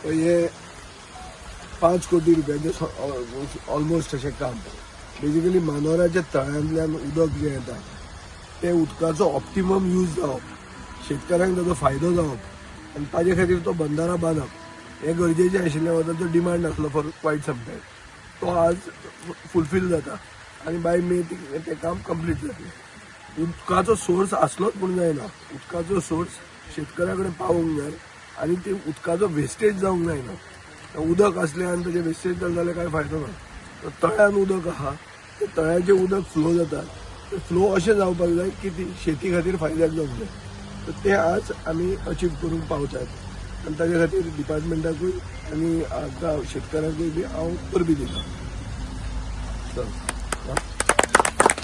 तर हे 5 कोटी रुपयाचे ऑलमोस्ट अशें काम. बेजिकली मानोराच्या तळ्यांतल्यान उदक जें येता ते उदकाचो ऑप्टिमम यूज जावप, शेतकऱ्यांक ताचो फायदो जावप आनी ताजे खातीर तो बंधारा बांदप हें गरजेचें आशिल्लें. हो ताचो डिमांड आसलो फॉर क्वायट सम टायम. तो आज फुलफील जाता आनी बाय मे तें काम कंप्लीट जातलें. उदकाचो सोर्स आसलोच पूण जायना. उदकाचो सोर्स शेतकऱ्या कडेन पावूंक जाय आनी ते उदकाचो वेस्टेज जावंक जायना. उदक असलें आनी ताजें वेस्टेज जालें जाल्यार कांय फायदो ना. तळ्यान उदक आहा ते तळ्याचें उदक फ्लो जाता ते फ्लो अशें जावपाक जाय की ती शेती खातीर फायद्याक जावंक जाय. तर ते आज आमी अचीव करूंक पावतात आनी ताजे खातीर डिपार्टमेंटाकूय आनी आमकां शेतकऱ्यांकूय बी हांव परबी दिता.